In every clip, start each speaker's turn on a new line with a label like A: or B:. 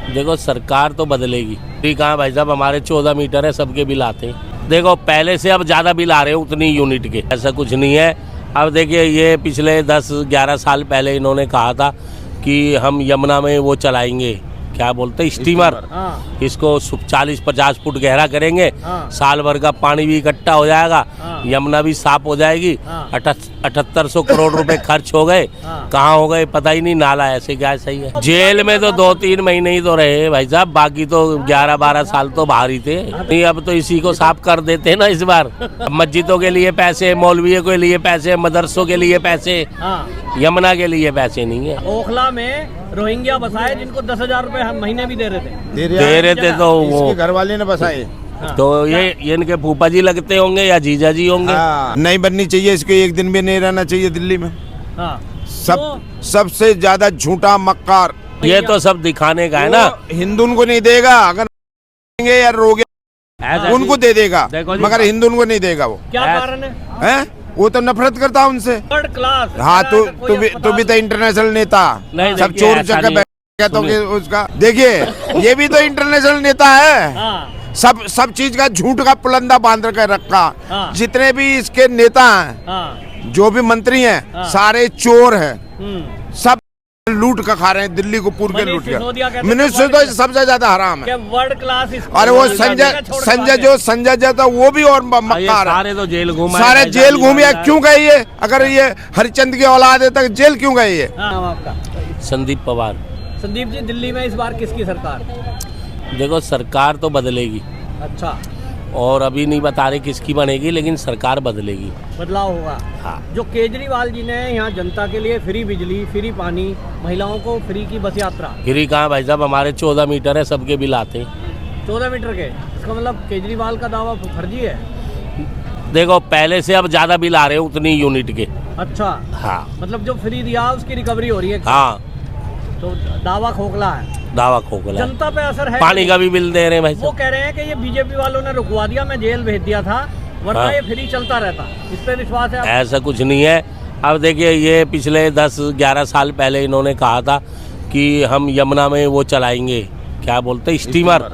A: देखो सरकार तो बदलेगी, ठीक है भाई साहब, हमारे 14 मीटर है, सबके बिल आते हैं। देखो पहले से अब ज़्यादा बिल आ रहे हैं उतनी यूनिट के, ऐसा कुछ नहीं है। अब देखिए ये पिछले 10-11 साल पहले इन्होंने कहा था कि हम यमुना में वो चलाएंगे, क्या बोलते हैं, स्टीमर। इसको 40-50 फुट गहरा करेंगे, साल भर का पानी भी इकट्ठा हो जाएगा, यमुना भी साफ हो जाएगी। 7800 करोड़ रुपए खर्च हो गए, कहाँ हो गए पता ही नहीं, नाला ऐसे क्या सही है। जेल में तो 2-3 महीने ही तो रहे भाई साहब, बाकी तो 11-12 साल तो बाहर ही थे। नहीं अब तो इसी को साफ कर देते हैं ना इस बार। मस्जिदों के लिए पैसे, मौलवियों के लिए पैसे, मदरसों के लिए पैसे, यमुना के लिए पैसे नहीं है।
B: ओखला में रोहिंग्या बसाए जिनको 10,000 रुपए हम महीने भी दे रहे थे
A: तो वो
C: घर वाले ने बसाए।
A: तो ये इनके फूफा जी लगते होंगे या जीजा जी होंगे।
C: नहीं बननी चाहिए, इसको एक दिन भी नहीं रहना चाहिए दिल्ली में। सबसे ज्यादा झूठा मक्कार
A: ये तो सब दिखाने का है ना।
C: हिंदू को नहीं देगा, अगर या रोगे उनको दे देगा, मगर हिंदू को नहीं देगा। वो
B: क्या कारण है?
C: वो तो नफरत करता है उनसे।
B: Third class.
C: हाँ तू भी तो इंटरनेशनल नेता, सब चोर चक्कर बैठ तो उसका देखिए, ये भी तो इंटरनेशनल नेता है। सब चीज का झूठ का पुलंदा बांध कर रखा। जितने भी इसके नेता हैं, जो भी मंत्री हैं, सारे चोर हैं। सब लूट का खा रहे हैं, दिल्ली को पूरे लूट कर। मिनिस्टर तो सबसे ज्यादा हराम है।
B: World class.
C: अरे वो संजय जो था वो भी और मक्कार है।
A: सारे तो जेल घूमे,
C: सारे जेल घूमे। क्यों गए ये? अगर ये हरिचंद की औलाद है तक जेल क्यों गए ये?
B: आपका
A: संदीप पवार।
B: संदीप जी, दिल्ली में इस बार किसकी सरकार?
A: देखो सरकार तो बदलेगी।
B: अच्छा।
A: और अभी नहीं बता रहे किसकी बनेगी, लेकिन सरकार बदलेगी,
B: बदलाव होगा।
A: हाँ।
B: जो केजरीवाल जी ने यहाँ जनता के लिए फ्री बिजली, फ्री पानी, महिलाओं को फ्री की बस यात्रा।
A: फ्री कहाँ भाई साहब, हमारे 14 मीटर है, सबके बिल आते हैं।
B: 14 मीटर के, इसका मतलब केजरीवाल का दावा फर्जी है।
A: देखो पहले से अब ज्यादा बिल आ रहे हैं उतनी यूनिट के।
B: अच्छा।
A: हाँ, मतलब
B: जो फ्री दिया उसकी रिकवरी हो रही है।
A: हाँ,
B: तो दावा खोखला है।
A: दावा खोखला।
B: जनता पे असर है।
A: पानी का भी बिल दे रहे हैं भाई साहब।
B: वो कह रहे हैं कि ये बीजेपी वालों ने रुकवा दिया, मैं जेल भेज दिया था, वरना ये फ्री चलता रहता। इस पे विश्वास है?
A: ऐसा कुछ नहीं है। अब देखिए ये पिछले 10-11 साल पहले इन्होंने कहा था कि हम यमुना में वो चलाएंगे, क्या बोलते हैं, स्टीमर।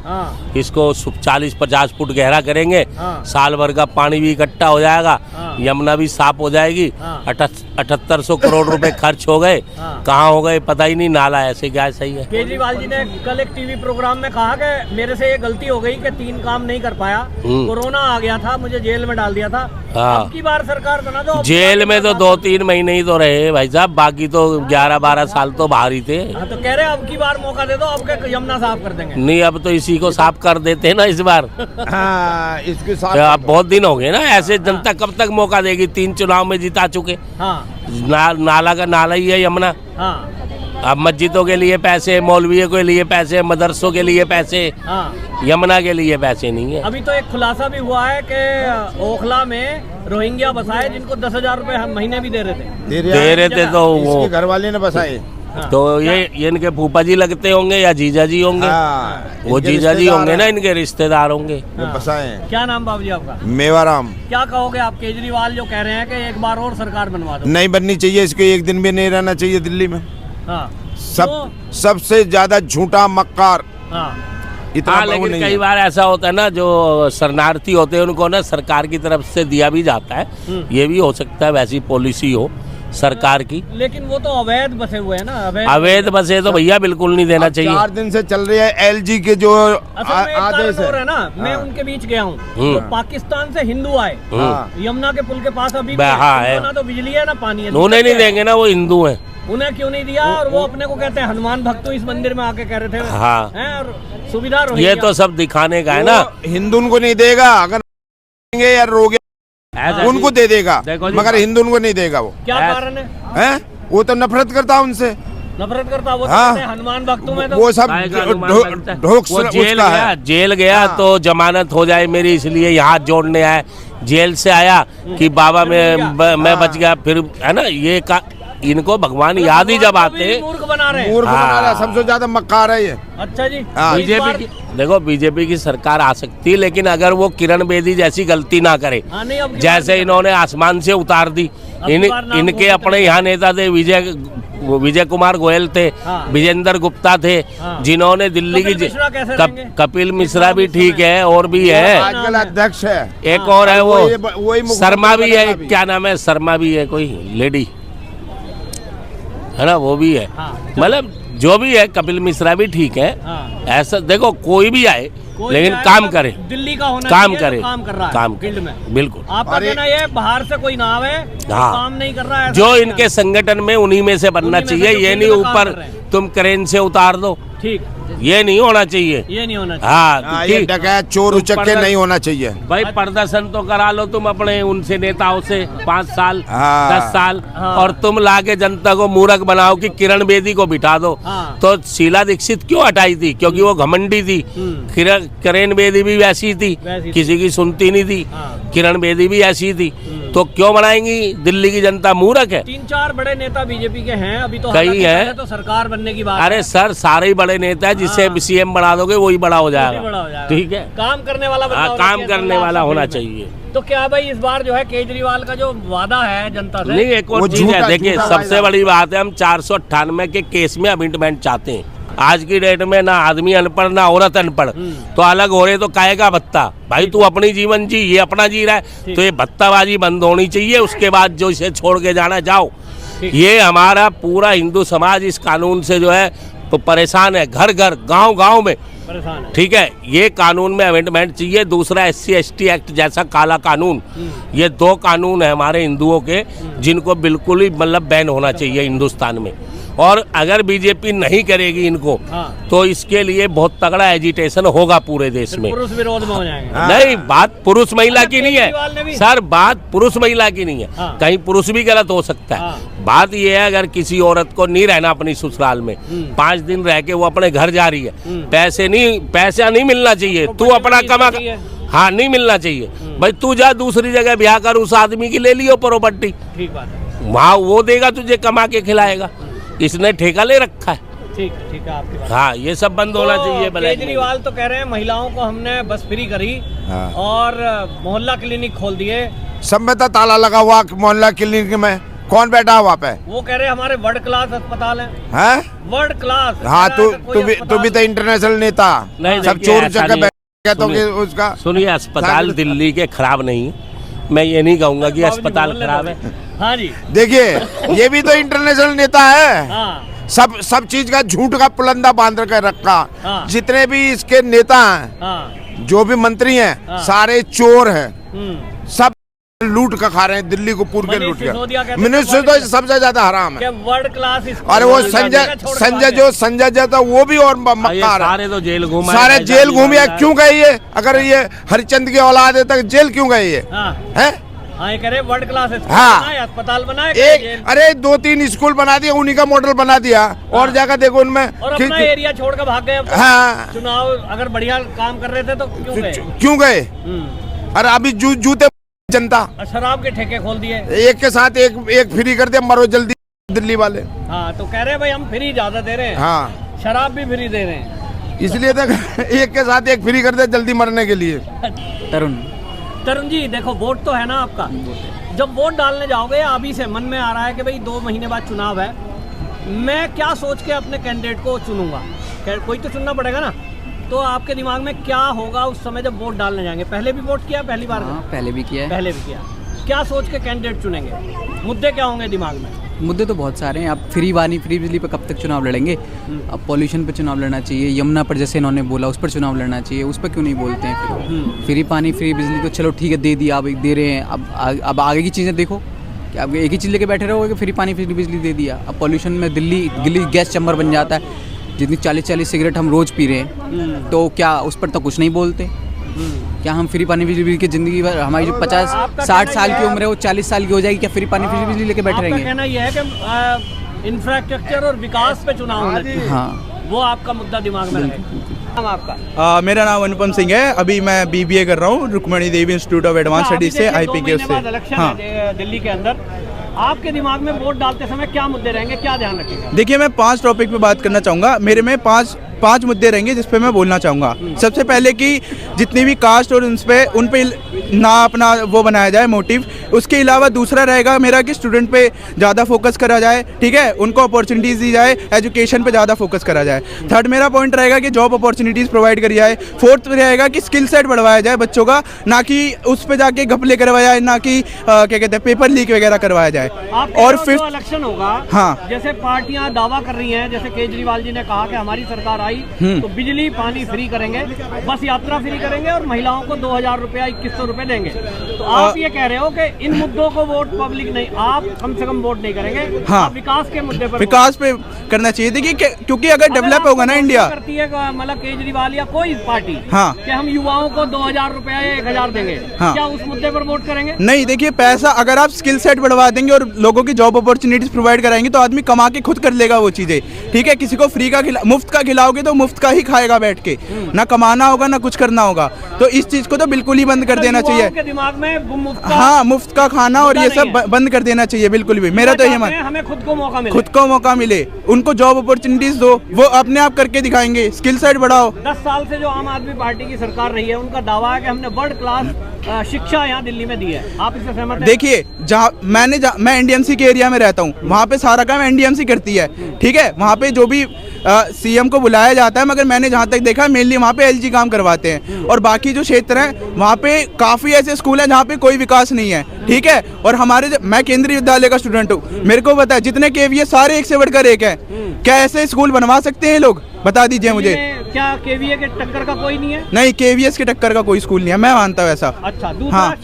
A: इसको 40-50 फुट गहरा करेंगे, साल भर का पानी भी इकट्ठा हो जाएगा, यमुना भी साफ हो जाएगी। 7800 करोड़ रुपए खर्च हो गए, कहाँ हो गए पता ही नहीं, नाला ऐसे क्या सही है।
B: केजरीवाल जी ने कल एक टीवी प्रोग्राम में कहा कि मेरे से ये गलती हो गई कि 3 काम नहीं कर पाया, कोरोना आ गया था, मुझे जेल में डाल दिया था। अब की बार सरकार बना दो।
A: जेल में तो 2-3 महीने ही तो रहे भाई साहब, बाकी तो 11-12 साल तो बाहर ही थे।
B: तो कह रहे अब की बार मौका दे दो, अब के यमुना साफ कर देंगे।
A: नहीं अब तो इसी को साफ कर देते हैं ना इस बार।
C: इसके साथ
A: अब बहुत दिन हो गए ना ऐसे, जनता कब तक मौका देगी? 3 चुनाव में जिता चुके। नाला का नाला ही है यमुना। अब मस्जिदों के लिए पैसे, मौलवियों के लिए पैसे, मदरसों के लिए पैसे, यमुना के लिए पैसे नहीं है।
B: अभी तो एक खुलासा भी हुआ है कि ओखला में रोहिंग्या बसाए जिनको 10,000 रुपए हम महीने भी दे रहे थे। तो वो
C: घर वाले ने बसाए।
A: तो ये इनके फूफा जी लगते होंगे या जीजा जी होंगे। वो जीजा जी होंगे ना, इनके रिश्तेदार होंगे।
C: बसाए।
B: क्या नाम बाबू जी आपका?
C: मेवाराम।
B: क्या कहोगे आप? केजरीवाल जो कह रहे हैं कि एक बार और सरकार बनवा दो।
C: नहीं बननी चाहिए, इसको एक दिन भी नहीं रहना चाहिए दिल्ली में। सबसे ज्यादा झूठा मक्कार इतना।
A: लेकिन कई बार ऐसा होता है ना, जो शरणार्थी होते हैं उनको ना सरकार की तरफ से दिया भी जाता है। ये भी हो सकता है वैसी पॉलिसी हो सरकार की।
B: लेकिन वो तो अवैध बसे हुए हैं ना।
A: अवैध बसे तो भैया बिल्कुल नहीं देना चाहिए।
C: 4 दिन से चल रही है एलजी के जो आदेश
B: है ना। मैं उनके बीच गया हूँ, तो पाकिस्तान से हिंदू आए यमुना के पुल के पास, अभी ना तो बिजली है ना पानी है।
A: उन्हें नहीं देंगे ना, वो हिंदू है।
B: उन्हें क्यों नहीं दिया? और वो अपने को कहते हैं हनुमान भक्त इस मंदिर में आके कह रहे थे।
A: हाँ,
B: और सुविधा
A: ये तो सब दिखाने का है ना।
C: हिंदू को नहीं देगा, अगर या रोगे उनको दे देगा, मगर हिंदू को नहीं देगा। वो
B: क्या कारण है?
C: वो तो नफरत करता है उनसे।
B: नफरत करता वो। हनुमान भक्तों में तो
C: वो सब
A: जेल गया तो जमानत हो जाए मेरी, इसलिए यहाँ जोड़ने आया। जेल से आया कि बाबा मैं बच गया, फिर है ना। इनको भगवान याद ही जब आते हैं,
B: मूर्ख बना रहे हैं।
C: मूर्ख बना रहा है, सबसे ज्यादा मक्कार है ये।
B: अच्छा जी,
A: बीजेपी की देखो, बीजेपी की सरकार आ सकती है, लेकिन अगर वो किरण बेदी जैसी गलती ना करे, जैसे इन्होंने आसमान से उतार दी। इनके अपने यहाँ नेता थे, विजय कुमार गोयल थे, विजेंद्र गुप्ता थे, जिन्होंने दिल्ली की कपिल मिश्रा भी ठीक है, और भी है
C: आजकल अध्यक्ष है,
A: एक और है वो शर्मा भी है, क्या नाम है, शर्मा भी है कोई लेडी है ना, वो भी है। मतलब जो भी है, कपिल मिश्रा भी ठीक है। ऐसा देखो, कोई भी आए लेकिन काम करे,
B: दिल्ली का होना
A: काम करे,
B: तो काम कर रहा है,
A: काम
B: फील्ड में।
A: बिल्कुल।
B: आपका कहना ये बाहर से कोई ना आवे, काम नहीं कर रहा है,
A: जो इनके संगठन में उन्हीं में से बनना चाहिए। ये नहीं ऊपर तुम क्रेन से उतार दो,
B: ठीक,
A: ये नहीं होना चाहिए,
B: ये नहीं होना चाहिए।
A: हाँ,
C: ये डकैत चोर उचक्के नहीं होना चाहिए
A: भाई। प्रदर्शन तो करा लो तुम अपने उनसे नेताओं से 5 साल 10 साल, और तुम लाके जनता को मूर्ख बनाओ कि किरण बेदी को बिठा दो। तो शीला दीक्षित क्यों हटाई थी? क्योंकि वो घमंडी थी। किरण बेदी भी वैसी थी, किसी की सुनती नहीं थी। किरण बेदी भी ऐसी थी, तो क्यों बनाएंगी? दिल्ली की जनता मूर्ख है।
B: 3-4 बड़े नेता बीजेपी के हैं, अभी तो
A: कई है,
B: तो सरकार बनने की बात।
A: अरे सर, सारे ही बड़े नेता है, जिससे सीएम बना दोगे वही बड़ा हो जाएगा। ठीक है,
B: काम करने वाला,
A: काम करने वाला होना चाहिए।
B: तो क्या भाई इस बार जो है केजरीवाल का जो वादा है जनता से,
A: नहीं, एक और चीज है, देखिए सबसे बड़ी बात है, हम 498 के केस में अमेंडमेंट चाहते हैं। आज की डेट में ना आदमी अनपढ़ ना औरत अनपढ़, तो अलग हो रहे, तो काहे का भत्ता? भाई तू अपनी जीवन जी, ये अपना जी रहा है, तो ये भत्ताबाजी बंद होनी चाहिए। उसके बाद जो इसे छोड़ के जाना जाओ। ये हमारा पूरा हिंदू समाज इस कानून से जो है तो परेशान है, घर घर गांव गांव में परेशान है। ठीक है, ये कानून में अमेंडमेंट चाहिए। दूसरा SC ST एक्ट जैसा काला कानून, ये 2 कानून है हमारे हिंदुओं के, जिनको बिल्कुल ही मतलब बैन होना चाहिए हिंदुस्तान में। और अगर बीजेपी नहीं करेगी इनको, तो इसके लिए बहुत तगड़ा एजिटेशन होगा पूरे देश में।
B: पुरुष विरोध में हो जाएंगे।
A: नहीं, बात पुरुष महिला की नहीं है सर, बात पुरुष महिला की नहीं है। कहीं पुरुष भी गलत हो सकता है। बात यह है, अगर किसी औरत को नहीं रहना अपनी ससुराल में, 5 दिन रह के वो अपने घर जा रही है, पैसा नहीं मिलना चाहिए, तू अपना कमा, हाँ नहीं मिलना चाहिए भाई। तू जा दूसरी जगह ब्याह कर, उस आदमी की ले लियो प्रॉपर्टी,
B: ठीक बात है,
A: वहाँ वो देगा तुझे, कमा के खिलाएगा। इसने ठेका ले रखा है।
B: ठीक है आपकी बात।
A: हाँ, ये सब बंद होना चाहिए।
B: केजरीवाल तो कह रहे हैं महिलाओं को हमने बस फ्री करी, और मोहल्ला क्लिनिक खोल दिए।
C: सब में तो ताला लगा हुआ मोहल्ला क्लिनिक में, कौन बैठा हुआ पे?
B: वो कह रहे हमारे वर्ल्ड क्लास अस्पताल है, वर्ल्ड क्लास।
C: हाँ, तू भी तो इंटरनेशनल नेता, सब चोर उचक्के बैठ तो उसका। सुनिए,
A: अस्पताल दिल्ली के खराब नहीं, मैं ये नहीं कहूँगा कि अस्पताल खराब है।
B: हाँ जी,
C: देखिए ये भी तो इंटरनेशनल नेता है। सब चीज का झूठ का पुलंदा बांध कर रखा। जितने भी इसके नेता हैं, जो भी मंत्री हैं, सारे चोर हैं। सब लूट का खा रहे हैं, दिल्ली को पूर के लूट के। मिनिस्टर तो सबसे ज्यादा हराम है,
B: वर्ल्ड क्लास।
C: अरे वो संजय जो था वो भी और मक्कार है।
A: सारे तो जेल घूमा,
C: सारे जेल घूमे। क्यों गए ये? अगर ये हरिचंद की औलाद है तक जेल क्यों गए ये?
B: ये कह रहे वर्ल्ड क्लास अस्पताल बनाए,
C: अरे 2-3 स्कूल बना दिया, उन्हीं का मॉडल बना दिया, और जाकर देखो उनमें,
B: और अपना एरिया छोड़ कर भाग गए।
C: हाँ,
B: चुनाव अगर बढ़िया काम कर रहे थे तो
C: क्यों गए? अरे अभी जूते जनता,
B: शराब के ठेके खोल दिए,
C: एक के साथ एक फ्री कर दिया, मरो जल्दी दिल्ली वाले।
B: हाँ, तो कह रहे हैं भाई हम फ्री ज्यादा दे रहे हैं,
C: हाँ
B: शराब भी फ्री दे रहे हैं,
C: इसलिए तक एक के साथ एक फ्री कर दिया जल्दी मरने के लिए।
B: तरुण जी, देखो वोट तो है ना आपका, जब वोट डालने जाओगे अभी से मन में आ रहा है कि भाई 2 महीने बाद चुनाव है, मैं क्या सोच के अपने कैंडिडेट को चुनूंगा? कोई तो चुनना पड़ेगा ना। तो आपके दिमाग में क्या होगा उस समय जब वोट डालने जाएंगे? पहले भी वोट किया, पहली बार?
D: हाँ, पहले भी किया है।
B: क्या सोच के कैंडिडेट चुनेंगे? मुद्दे क्या होंगे दिमाग में?
D: मुद्दे तो बहुत सारे हैं। आप फ्री बिजली पर कब तक चुनाव लड़ेंगे? अब पॉल्यूशन पर चुनाव लड़ना चाहिए, यमुना पर जैसे इन्होंने बोला उस पर चुनाव लड़ना चाहिए, उस पर क्यों नहीं बोलते हैं? फ्री पानी फ्री बिजली तो चलो ठीक है, दे दिया, आप दे रहे हैं, अब आगे की चीज़ें देखो कि आप एक ही चीज़ लेके बैठे रहोगे कि फ्री पानी फ्री बिजली दे दिया। अब पॉल्यूशन में दिल्ली गैस चैम्बर बन जाता है, जितनी 40-40 सिगरेट हम रोज़ पी रहे हैं, तो क्या उस पर तो कुछ नहीं बोलते? क्या हम फ्री पानी बिजली की जिंदगी भर, हमारी जो 50-60 साल की उम्र है वो 40 साल की हो जाएगी, क्या फ्री पानी बिजली लेके बैठे रहेंगे?
B: कहना यह है कि इंफ्रास्ट्रक्चर और विकास पे चुनाव होना चाहिए।
D: हाँ,
B: वो आपका मुद्दा दिमाग में रहेगा। आपका
E: मेरा नाम अनुपम सिंह है, अभी मैं BBA कर रहा हूँ रुक्मणी देवी इंस्टीट्यूट ऑफ एडवांस स्टडीज से, IPK से।
B: इलेक्शन है दिल्ली के अंदर, आपके दिमाग में वोट डालते समय क्या मुद्दे रहेंगे, क्या ध्यान रखेंगे?
E: देखिए मैं 5 टॉपिक पे बात करना चाहूँगा। मेरे में पांच मुद्दे रहेंगे जिस पे मैं बोलना चाहूँगा। सबसे पहले कि जितनी भी कास्ट और उन पे ना अपना वो बनाया जाए मोटिव। उसके अलावा दूसरा रहेगा मेरा कि स्टूडेंट पे ज़्यादा फोकस करा जाए, ठीक है, उनको अपॉर्चुनिटीज़ दी जाए, एजुकेशन पे ज़्यादा फोकस करा जाए। थर्ड मेरा पॉइंट रहेगा कि जॉब अपॉर्चुनिटीज़ प्रोवाइड करी जाए। फोर्थ रहेगा कि स्किल सेट बढ़वाया जाए बच्चों का, ना कि उस पे जाके घपले करवाया जाए, ना कि क्या कहते हैं पेपर लीक वगैरह करवाया जाए।
B: और फिफ्थ इलेक्शन होगा,
E: हाँ,
B: जैसे पार्टियां दावा कर रही हैं, जैसे केजरीवाल जी ने कहा कि हमारी सरकार आई तो बिजली पानी फ्री करेंगे, बस यात्रा फ्री करेंगे और महिलाओं को 2000 रुपया 2100 रुपए देंगे। तो आप ये कह रहे हो कि इन मुद्दों को वोट पब्लिक नहीं, आप कम से कम वोट नहीं करेंगे।
E: हाँ,
B: आप विकास के मुद्दे पर
E: विकास पे करना चाहिए। देखिए क्योंकि अगर डेवलप होगा ना इंडिया,
B: करती है मतलब केजरीवाल या कोई पार्टी,
E: हाँ,
B: कि हम युवाओं को 2000 रुपया या 1000 देंगे,
E: हाँ,
B: क्या उस मुद्दे पर वोट करेंगे?
E: नहीं। देखिए पैसा अगर आप स्किल सेट बढ़वा देंगे और लोगों की जॉब अपॉर्चुनिटीज प्रोवाइड कराएंगे तो आदमी कमा के खुद कर लेगा वो चीजें, ठीक है। किसी को फ्री का मुफ्त का खिलाओगे तो मुफ्त का ही खाएगा बैठ के, ना कमाना होगा ना कुछ करना होगा। तो इस चीज को तो बिल्कुल ही बंद कर देना चाहिए।
B: के दिमाग में
E: हाँ, मुफ्त का खाना और ये सब बंद कर देना चाहिए बिल्कुल भी। मेरा तो ये मन,
B: हमें खुद को मौका मिले,
E: उनको जॉब अपॉर्चुनिटीज दो, वो अपने आप करके दिखाएंगे। स्किल सेट बढ़ाओ।
B: 10 साल से जो आम आदमी पार्टी की सरकार रही है उनका दावा है कि हमने वर्ल्ड क्लास शिक्षा यहाँ दिल्ली में दी है। आप इससे सहमत हैं?
E: देखिए मैं एनडीएमसी के एरिया में रहता हूँ, वहाँ पे सारा काम एनडीएमसी करती है, ठीक है। वहाँ पे जो भी सीएम को बुलाया जाता है, मगर मैंने जहाँ तक देखा मेनली वहाँ पे एलजी काम करवाते हैं। और बाकी जो क्षेत्र हैं वहाँ पे काफ़ी ऐसे स्कूल हैं जहाँ पे कोई विकास नहीं है, ठीक है। और मैं केंद्रीय विद्यालय का स्टूडेंट हूँ, मेरे को पता है जितने केवीएस सारे एक से बढ़कर एक है। क्या ऐसे स्कूल बनवा सकते हैं लोग? बता दीजिए मुझे।
B: क्या केवीए के टक्कर का कोई नहीं है?
E: नहीं, केवीएस के टक्कर का कोई स्कूल नहीं है, मैं मानता हूँ ऐसा।
B: अच्छा, दूसरा
E: हाँ,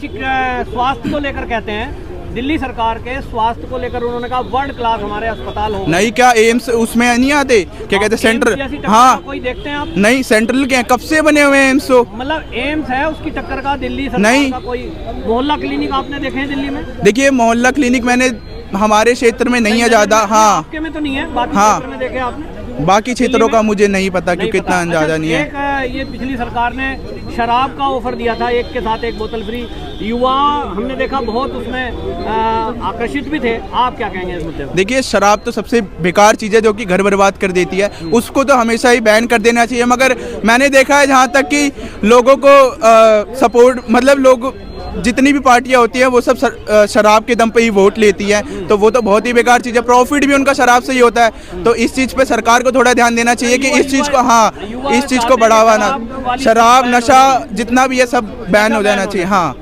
B: स्वास्थ्य को लेकर कहते हैं दिल्ली सरकार के स्वास्थ्य को लेकर उन्होंने कहा वर्ल्ड क्लास हमारे अस्पताल हो।
E: नहीं, क्या एम्स उसमें नहीं आते? क्या कहते हैं सेंट्रल? हाँ,
B: कोई देखते हैं आप?
E: नहीं, सेंट्रल के कब से बने हुए हैं एम्स? तो
B: मतलब एम्स है उसकी टक्कर का दिल्ली सरकार
E: नहीं।
B: का कोई मोहल्ला क्लिनिक आपने देखे हैं दिल्ली में?
E: देखिए मोहल्ला क्लिनिक मैंने हमारे क्षेत्र में नहीं है ज्यादा। हाँ,
B: आपके में तो नहीं है, बाकी
E: हाँ,
B: क्षेत्र में देखे आपने?
E: बाकी क्षेत्रों का मुझे नहीं पता क्योंकि इतना अंदाजा नहीं है।
B: एक ये पिछली सरकार ने शराब का ऑफर दिया था, एक के साथ एक बोतल फ्री। युवा हमने देखा बहुत उसमें आकर्षित भी थे। आप क्या कहेंगे इस मुद्दे पर?
E: देखिए शराब तो सबसे बेकार चीज़ है जो कि घर बर्बाद कर देती है, उसको तो हमेशा ही बैन कर देना चाहिए। मगर मैंने देखा है जहाँ तक कि लोगों को सपोर्ट, मतलब लोग जितनी भी पार्टियां होती हैं वो सब शराब के दम पे ही वोट लेती हैं, तो वो तो बहुत ही बेकार चीज़ है। प्रॉफिट भी उनका शराब से ही होता है। तो इस चीज़ पे सरकार को थोड़ा ध्यान देना चाहिए कि इस चीज़ को, हाँ, इस चीज़ को बढ़ावा ना, शराब नशा जितना भी है सब बैन हो जाना चाहिए। हाँ।